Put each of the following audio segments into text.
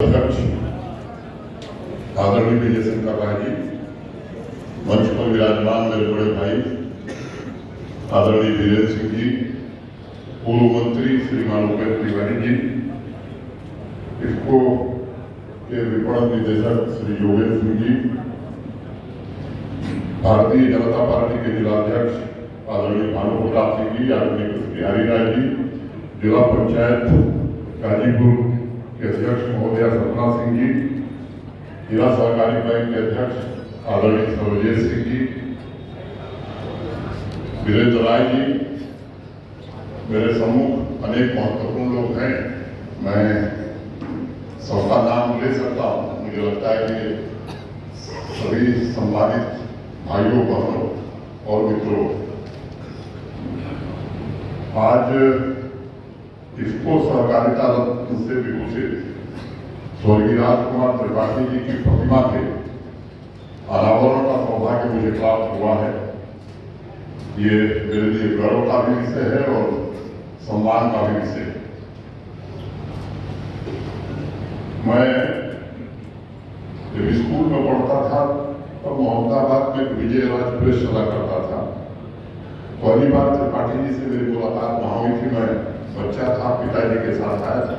अध्यक्ष आदरणीय विजय शंकर राय जी, मंच पर विराजमान मेरे बड़े भाई आदरणीय वीरेंद्र सिंह जी, पूर्व मंत्री श्रीमान उपेंद्र तिवारी जी, इसको के विपणन निदेशक श्री योगेंद्र सिंह जी, भारतीय जनता पार्टी के जिलाध्यक्ष आदरणीय भानु प्रताप सिंह जी, आदरणीय कृष्ण बिहारी राय जी, जिला पंचायत गाजीपुर के अध्यक्ष महोदय सपना सिंह जी, जिला सहकारी बैंक के अध्यक्ष आदरणीय सर्वजेश सिंह जी, वीरेंद्र राय जी, मेरे सम्मुख अनेक महत्वपूर्ण लोग हैं। मैं सबका नाम ले सकता हूँ। मुझे लगता है कि सभी सम्मानित भाइयों बहनों और मित्रों, आज इसको सहकारिता रत्न से विभूषित स्वर्गीय राजकुमार त्रिपाठी जी की प्रतिमा के अनावरण का सौभाग्य मुझे प्राप्त हुआ है। ये मेरे लिए गौरव का भी विषय है और सम्मान का भी विषय है। मैं जब स्कूल में पढ़ता था तब मोहम्मदाबाद में विजयराज प्रेस चला करता था। पहली बार त्रिपाठी जी से मेरी मुलाकात वहां हुई थी। मैं बच्चा था, पिताजी के साथ आया था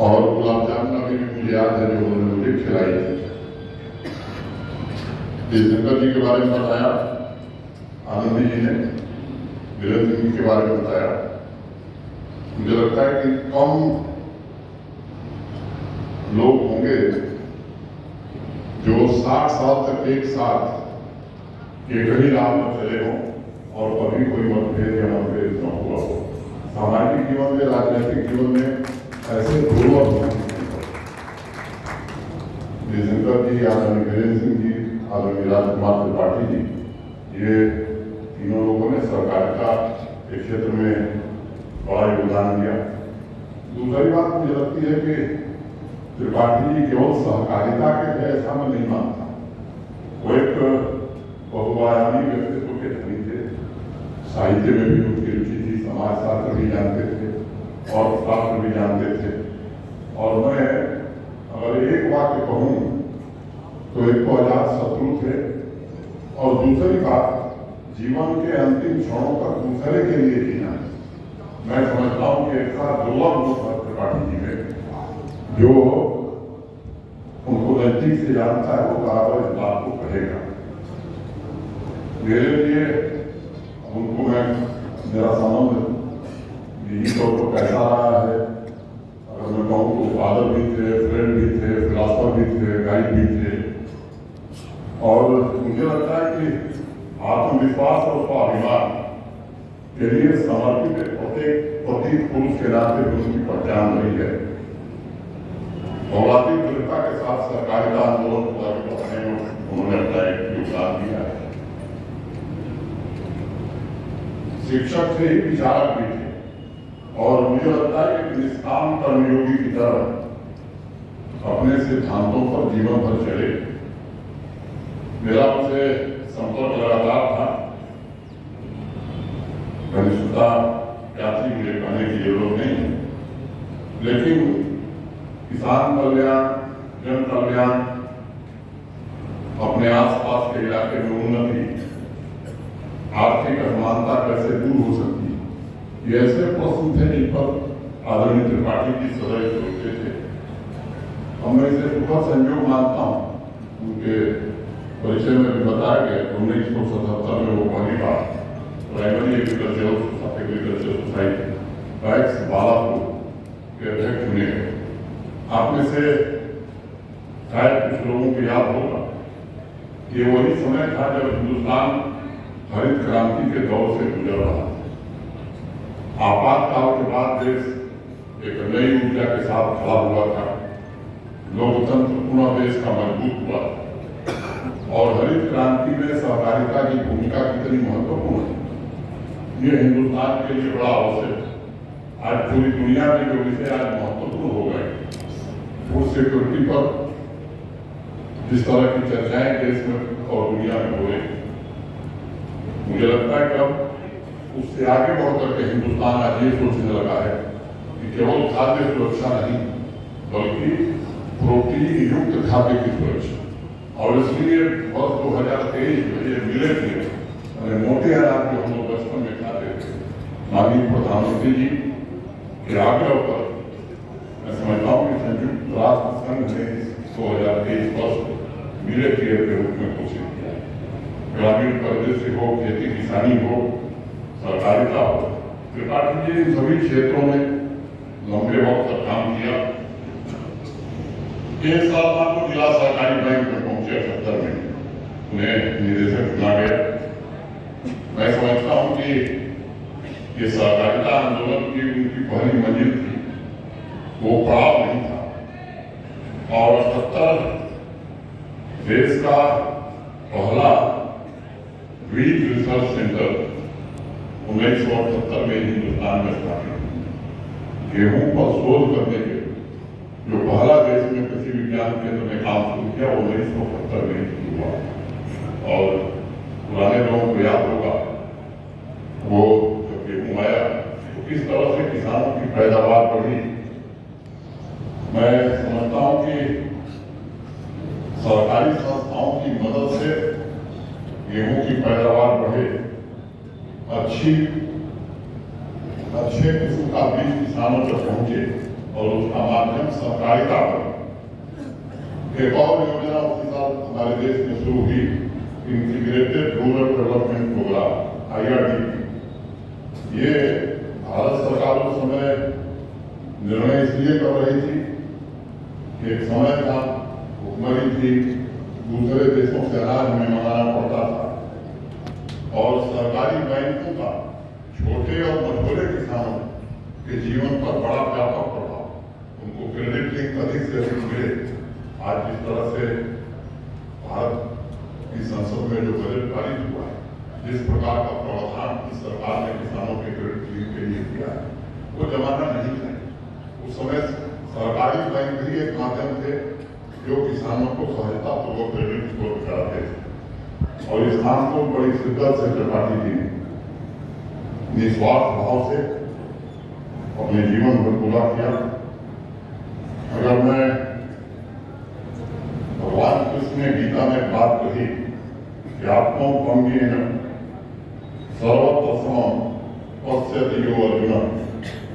और गुलाब जामुन अभी भी मुझे याद है जो उन्होंने मुझे खिलाई थी। शंकर जी के बारे में बताया, आनंदी जी ने वीरेंद्र सिंह के बारे में बताया। मुझे लगता है कि कम लोग होंगे जो 60 साल तक एक साथ एक ही राह पर चले हों और कभी कोई मतभेद या मतभेद न हुआ हो। सामाजिक जीवन में, राजनीतिक जीवन में ऐसे ध्रुव शंकर जी, आदरणीय वीरेंद्र सिंह जी, आदरणीय राजकुमार त्रिपाठी जी, ये तीनों लोगों ने सहकारिता के क्षेत्र में बड़ा योगदान दिया। दूसरी बात मुझे लगती है कि त्रिपाठी जी केवल सहकारिता के थे ऐसा मैं नहीं मानता। वो एक बहुआयामी व्यक्तित्व के धनी थे। साहित्य में भी उनकी रुचि थी, समाज शास्त्र भी जानते थे और शास्त्र भी जानते थे। और मैं अगर एक वाक्य कहूँ तो एक तो अजात शत्रु थे और दूसरी बात जीवन के अंतिम क्षणों तक दूसरे के लिए जीना। मैं समझता हूँ कि एक साथ दुर्लभ लोग त्रिपाठी जी में जो उनको नजदीक से जानता है वो बराबर इस बात को कहेगा। मेरे लिए उनको मेरा संबंध निजी तौर पर कैसा रहा है, अगर मैं कहूँ तो फादर भी थे, फ्रेंड भी थे, फिलोसफर भी थे, गाइड भी थे। और मुझे लगता है कि आत्मविश्वास और स्वाभिमान के लिए समर्पित प्रत्येक पुरुष के नाते उनकी पहचान रही है। औलादी दृढ़ता के साथ सहकारिता आंदोलन को आगे बढ़ाने में उन्होंने अपना एक योगदान दिया है। शिक्षक से ही विचारक भी थे और मुझे लगता है कि निष्काम कर्मयोगी की तरह अपने सिद्धांतों पर जीवन भर चले। मेरा उनसे संपर्क लगातार था। घनिष्ठता क्या थी मुझे कहने की जरूरत नहीं है, लेकिन किसान कल्याण, जन कल्याण, अपने आसपास के इलाके में उन्नति, आर्थिक असमानता कैसे दूर हो सकती है, ये ऐसे प्रश्न थे जिन पर आदरणीय त्रिपाठी जी सदैव सोचते थे। और मैं इसे सुखद संयोग मानता हूँ। उनके परिचय में भी बताया गया 1977 में वो पहली बार प्राइमरी एग्रीकल्चर सोसाइटी बैक्स बालापुर के अध्यक्ष चुने गए। आप में से शायद कुछ लोगों को याद होगा, ये वही समय था जब हिंदुस्तान हरित क्रांति के दौर से गुजर रहा था। आपातकाल के बाद देश एक नई ऊर्जा के साथ खड़ा हुआ था। लोकतंत्र पुनः देश का मजबूत हुआ और हरित क्रांति में सहकारिता की भूमिका कितनी महत्वपूर्ण है, ये हिंदुस्तान के लिए बड़ा आवश्यक है। आज पूरी दुनिया में जो विषय आज महत्वपूर्ण हो गए, फूड सिक्योरिटी पर जिस तरह की चर्चाएं देश में और दुनिया में हो रही, मुझे लगता है कि अब उससे आगे बढ़ करके हिंदुस्तान आज ये सोचने लगा है कि केवल खाद्य सुरक्षा नहीं बल्कि प्रोटीन युक्त खाद्य की सुरक्षा। और इसलिए वर्ष 2023 में ये मिले थे मोटे अनाज जो हम लोग बचपन में खाते थे, माननीय प्रधानमंत्री जी के आग्रह पर मैं समझता हूँ कि संयुक्त राष्ट्र संघ ने 2023 वर्ष मिलेट ईयर के रूप में घोषित किया। ग्रामीण परिदृश्य हो, खेती किसानी हो, सहकारिता हो, त्रिपाठी जी इन सभी क्षेत्रों में लंबे वक्त तक काम किया। 1 साल बाद वो जिला सहकारी बैंक में पहुंचे 78 में, उन्हें निदेशक चुना गया। मैं समझता हूं कि ये सहकारिता आंदोलन की उनकी पहली मंजिल थी, वो पड़ाव नहीं था। और 78 देश का पहला व्हीट रिसर्च सेंटर 1978 में हिंदुस्तान में स्थापित। गेहूं पर शोध करने के जो पहला देश में कृषि विज्ञान केंद्र में काम शुरू किया, वो 1970 में शुरू हुआ। और पुराने लोगों को याद होगा वो जब गेहूं आया तो किस तरह से किसानों की पैदावार बढ़ी। मैं समझता हूं कि सरकारी संस्थाओं की मदद से गेहूं की पैदावार बढ़े, अच्छे किस्म का बीज किसानों तक पहुंचे और उसका माध्यम सहकारिता पर। एक और योजना उसी साल हमारे देश में शुरू हुई, integrated rural development programme IRDP। ये भारत सरकार उस समय निर्णय इसलिए कर रही थी कि एक समय था भुखमरी थी, दूसरे देशों से अनाज में मंगाना पड़ता था और सरकारी बैंकों का छोटे और मझोले किसानों के जीवन पर बड़ा व्यापक प्रभाव, उनको क्रेडिट लिंक अधिक से अधिक मिले। आज जिस तरह से भारत की संसद में जो बजट पारित हुआ है, जिस प्रकार का प्रावधान इस सरकार ने किसानों के क्रेडिट लिंक के लिए किया है, वो जमाना नहीं है। उस समय सरकारी बैंक ही एक माध्यम थे जो किसानों को सहायता पूर्वक क्रेडिट स्कोर कराते थे। और इस काम को बड़ी शिद्दत से त्रिपाठी जी ने निस्वार्थ भाव से अपने जीवन भर पूरा किया। अगर मैं भगवान कृष्ण ने गीता में बात कही कि आत्मो पंगेन सर्वप्रथम पश्यति यो अर्जुन,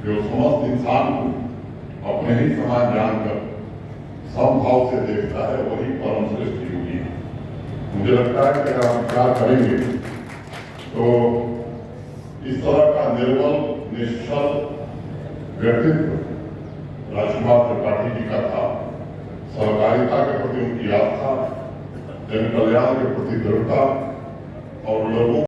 जो समस्त इंसान को अपने ही समान जानकर समभाव से देखता है, वही परम श्रेष्ठ योगी है। मुझे लगता है कि अगर आप विचार करेंगे तो इस तरह का निर्बल निश्चल व्यक्तित्व राजकुमार त्रिपाठी जी का था। सहकारिता के प्रति उनकी आस्था, जन कल्याण के प्रति दृढ़ता और लोगों